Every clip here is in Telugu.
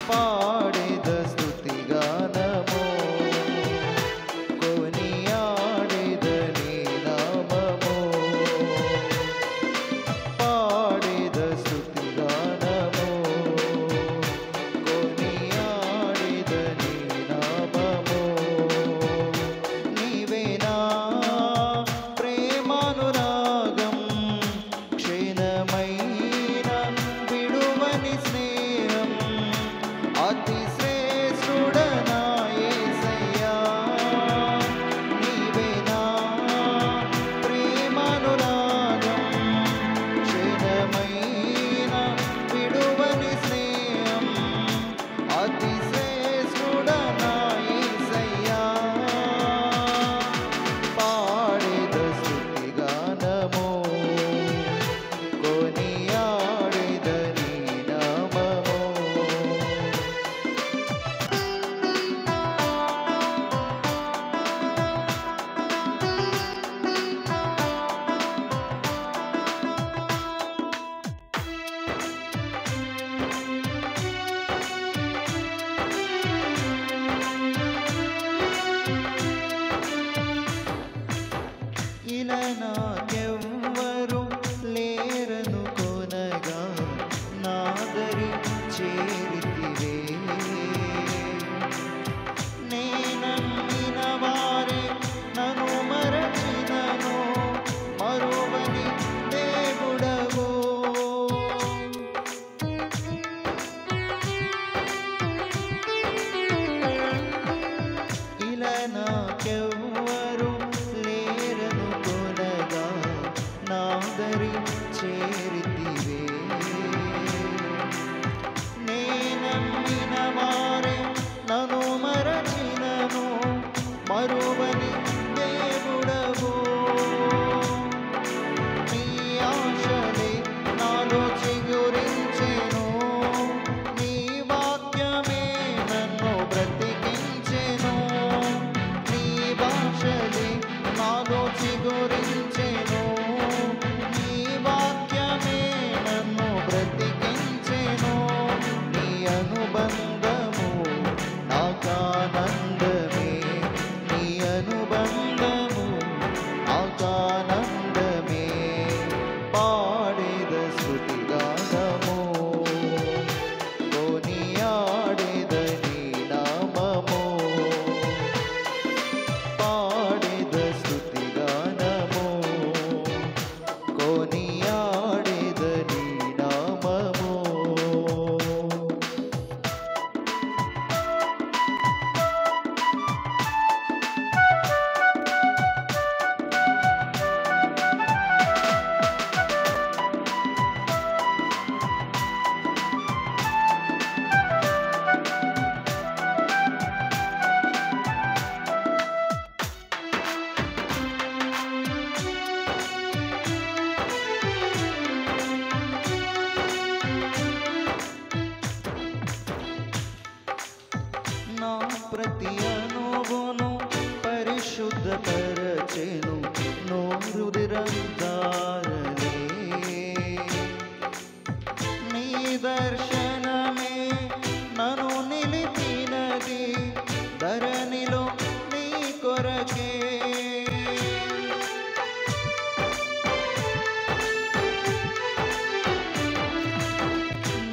పాడేద స్తుతిగానము కొనియాడేద నీ నామము పాడేద స్తుతిగానము కొనియాడేద నీ నామము నీవేనా ప్రేమానురాగం క్షీణమైన విడువని స్నేహం అతి శ్రేష్ఠుడనా యేసయ్యా నీవేనా ప్రేమానురాగం క్షీణమైన విడువని స్నేహం అతి శ్రేష్ఠుడనా యేసయ్యా పాడేద స్తుతిగానము కొనియాడేద నీ నామము ఇలా నాకెవ్వరు లేరను కొనగా నాదరి చేరితివే నేనమ్మిన వారే నన్ను మరచినను మరువని దేవుడవో ఇలా నాకెవ్వరు లేరను కొనగా నాదరి చేరితివే నేనమ్మిన వారే నన్ను మరచినను మరువని దేవుడవో నీ ఆశలే నాలో చిగురించెను నీ వాక్యమే నన్ను బ్రతికించెను నీ భాషలే నాలో చిగురించెను నీ వాక్యమే నన్ను బ్రతికించెను నీ అనుబంధము నాకానందమే నీ అనుబంధము నాకానందమే పాడేద స్తుతిగానము కొనియాడేద నీ నామము పాడేద స్తుతిగానము కొనియాడేద నీ నామము నా ప్రతి అణువును పరిశుద్ధపరచెను నోరుదిరంగారలే నీ దర్శనమే నన్ను నిలిపినది ధరణిలో నీ కొరకే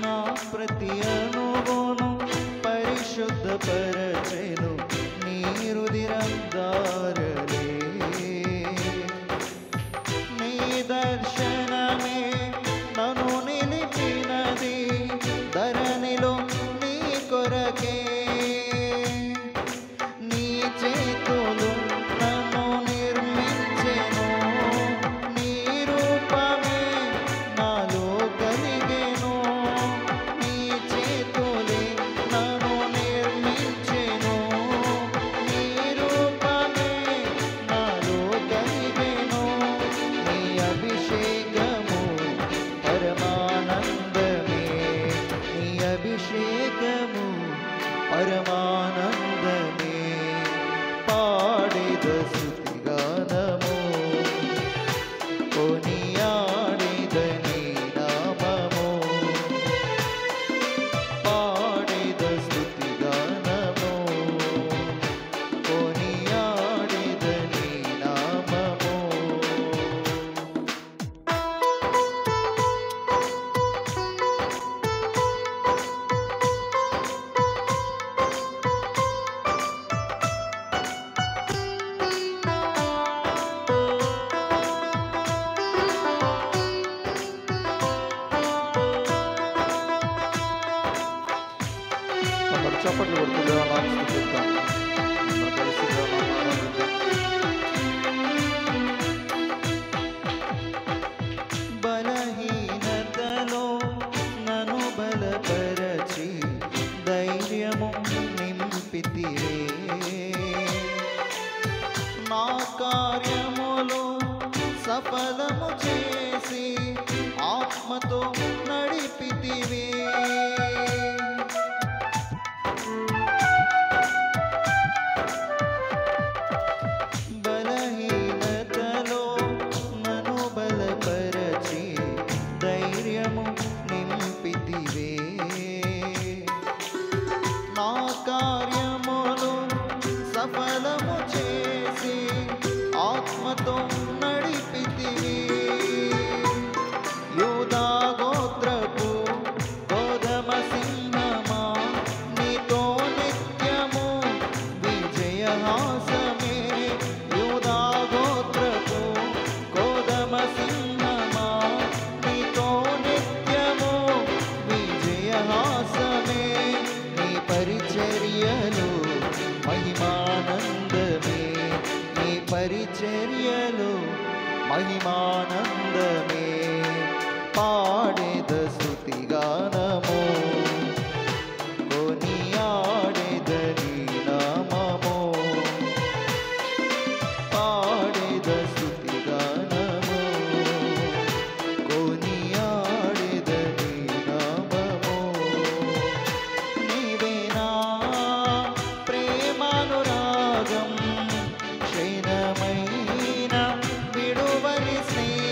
నా ప్రతి అణువును పరిశుద్ధపరచెను నీ రుధిరంగారలే నీ దర్శనమే నన్ను నిలిపినది ధరణిలో నీ కొరకే నీ చేతులు నన్ను నిర్మించెను నీ రూపమే నాలో కలిగెను నీ చేతులే నన్ను నిర్మించెను నీ రూపమే నాలో కలిగెను నీ అభిషేకము పరమానందమే నీ అభిషేకము పరమానందమే పాడేద స్తుతిగానము కొనియాడేద నీ నామము పాడేద అందరూ చప్పట్లు కొడుతూ దేవనామం స్తుతిద్దాం. అందరూ కలిసి దేవనామం ఆరాధిద్దాం. బలహీనతలో నన్ను బలపరచి ధైర్యము నింపితివే. నా కార్యములు సఫలము చేసి ఆత్మతో నడిపితివే. బలహీనతలో నన్ను బలపరచి ధైర్యము నింపితివే. నా కార్యములు సఫలము చేసి ఆత్మతో నడిపితివే. యూదా గోత్రపు గోధమ సింహమా, నీతో నిత్యము విజయహాసమే. యూదా గోత్రపు గోధమ సింహమా, నీతో నిత్యము విజయహాసమే. నీ పరిచర్యలు మహిమానందమే. నీ పరిచర్యలు మహిమానందమే. పాడేద స్తుతిగానము, కొనియాడేద నీ నామము. పాడేద స్తుతిగానము, కొనియాడేద నీ నామము. నీవే నా ప్రేమానురాగం, క్షీణమైన విడువని స్నేహం.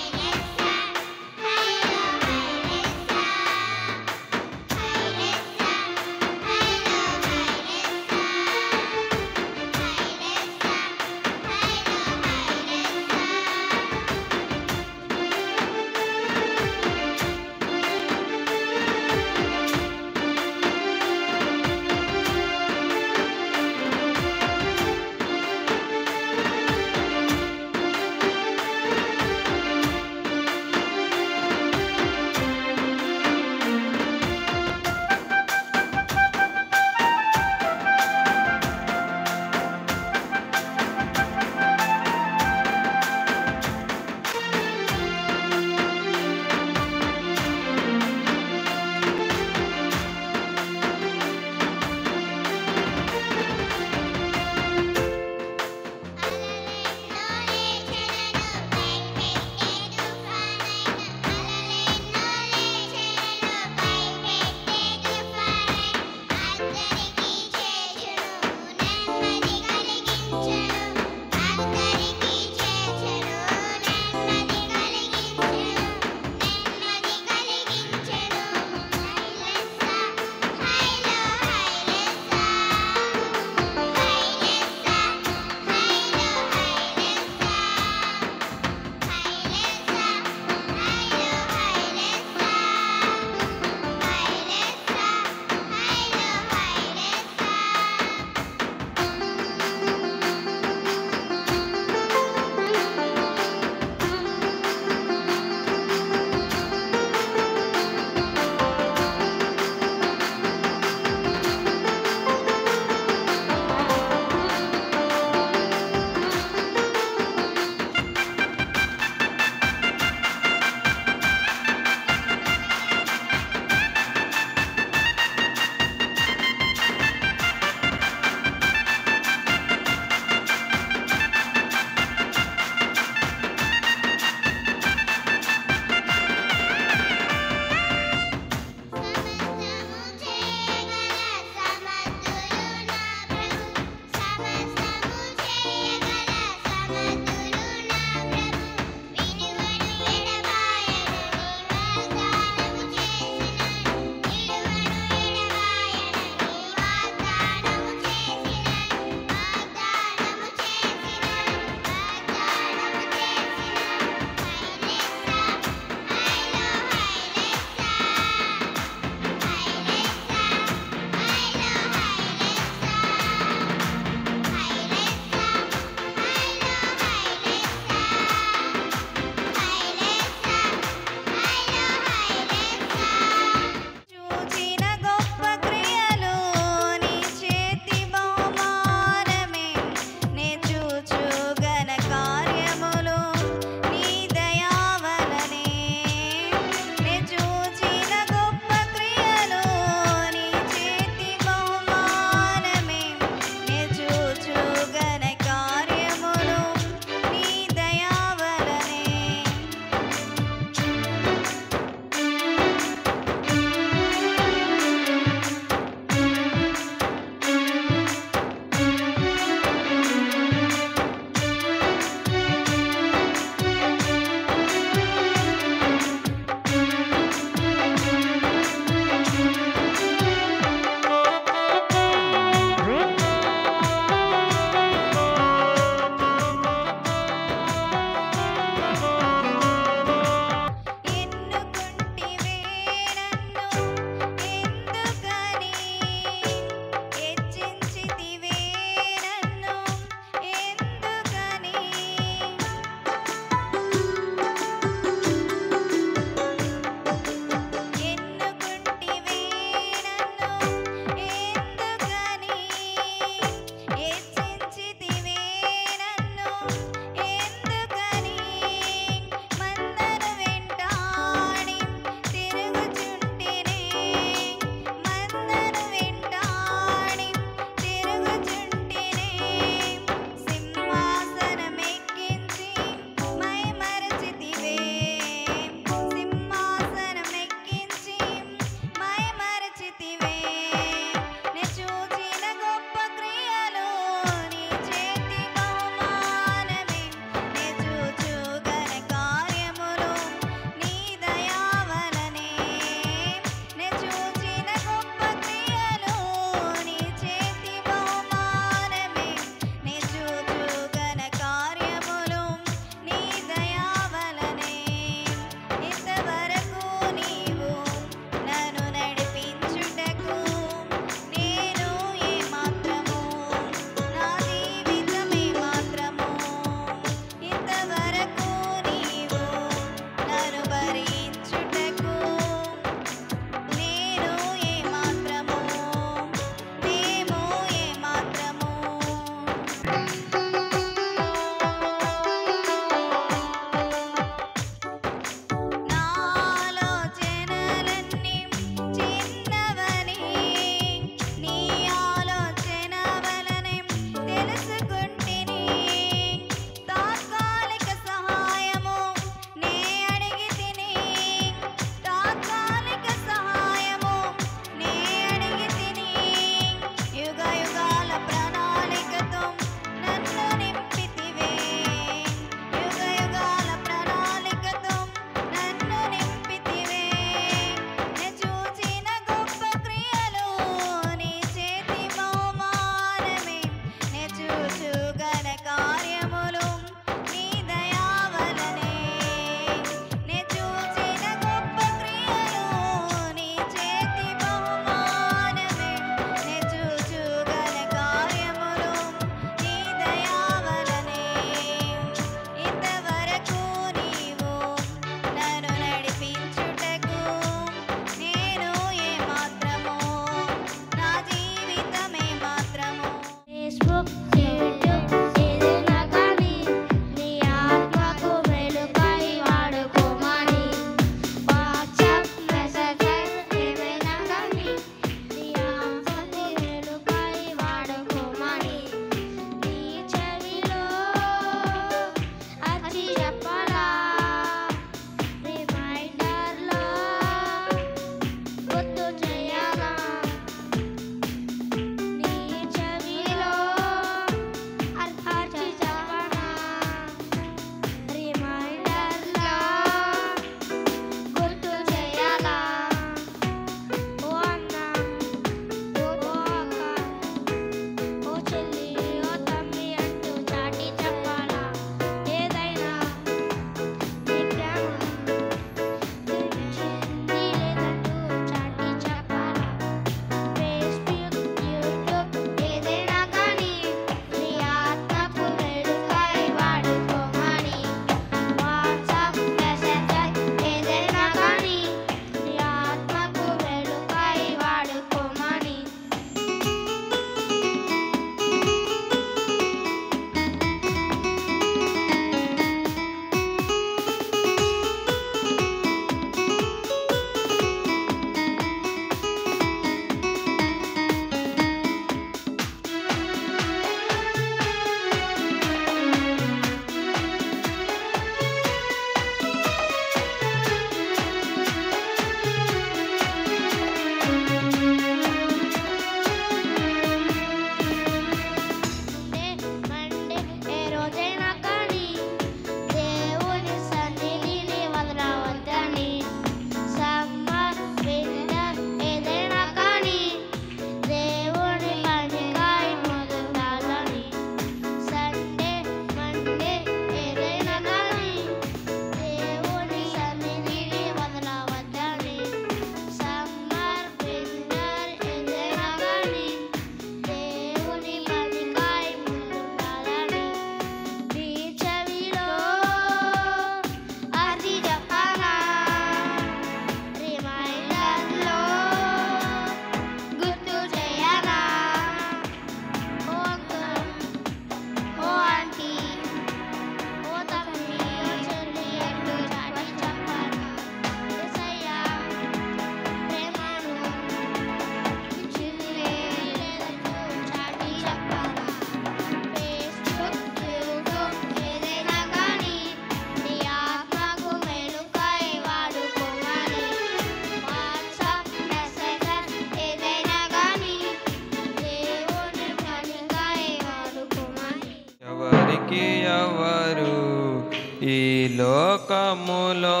లోకములో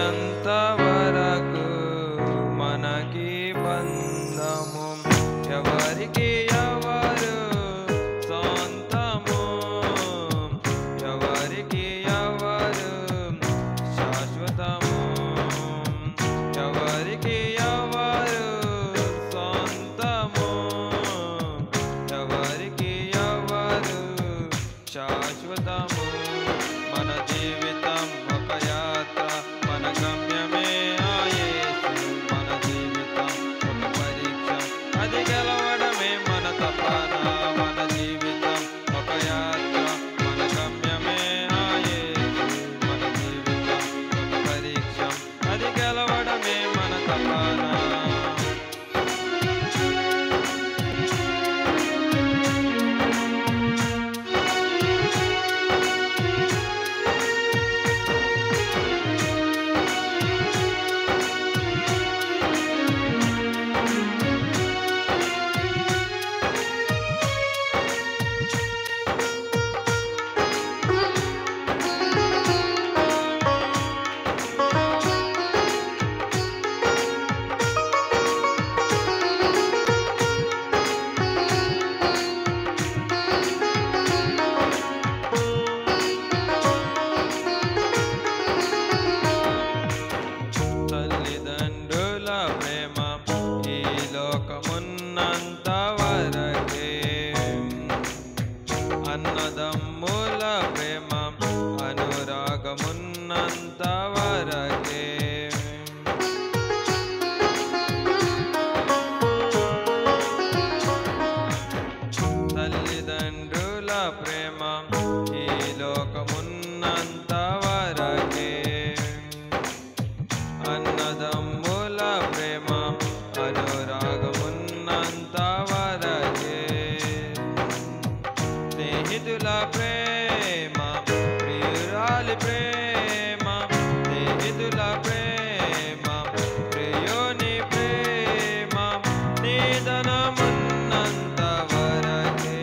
ఎంతవరకు మనకి బంధము, ఎవరికి ఎవరు సొంతము, ఎవరికి ఎవరు శాశ్వతము, ఎవరికి ఎవరు సొంతము, ఎవరికి ఎవరు శాశ్వతము. మన జీవితం ఒక యాత్ర, మన గమ్యమే ఆ యేసు. మన జీవితం ఒక పరీక్ష, అది గెలవడమే మన తపన. మన జీవితం ఒక యాత్ర, మన గమ్యమే ఆ యేసు. మన జీవితం ఒక పరీక్ష, అది గెలవడమే మన తపన. తల్లిదండ్రుల ప్రేమ ఈ లోకమున్నంత వరకే, అన్నదమ్ముల ప్రేమ అనురాగమున్నంత వరకే. తల్లిదండ్రుల ప్రేమ ఈ లోకమున్నంత వరకే, అన్నదమ్ముల ప్రేమ అనురాగమున్నంత వరకే. స్నేహితుల ప్రేమ, ప్రియురాలి ప్రేమ, స్నేహితుల ప్రేమ, ప్రియోని ప్రేమ, నిధనమున్నంత వరకే,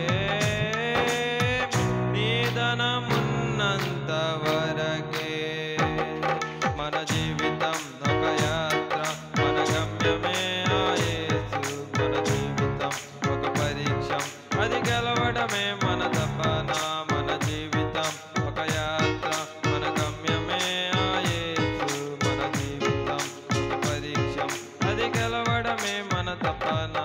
నిధనమున్నంత వరకే. మన జీవితం ఒక యాత్ర, మన గమ్యమే ఆ యేసు. మన జీవితం ఒక పరీక్ష, అది గెలవడమే మన తపన. మన జీవితం ఒక యాత్ర, మన గమ్యమే ఆ యేసు. మన జీవితం ఒక పరీక్ష, అది గెలవడమే మన తపన.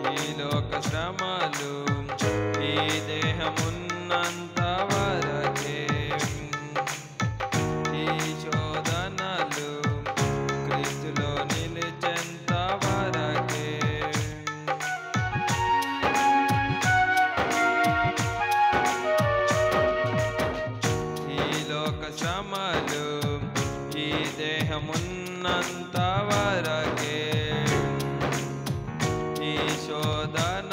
ఈ లోక శ్రమలు ఈ దేహమున్నంత వరకే, ఈ శోధనలు క్రీస్తులో నిలిచెంత వరకే. ఈ లోక శ్రమలు ఈ దేహమున్నంత వరకే, ఈ శోధన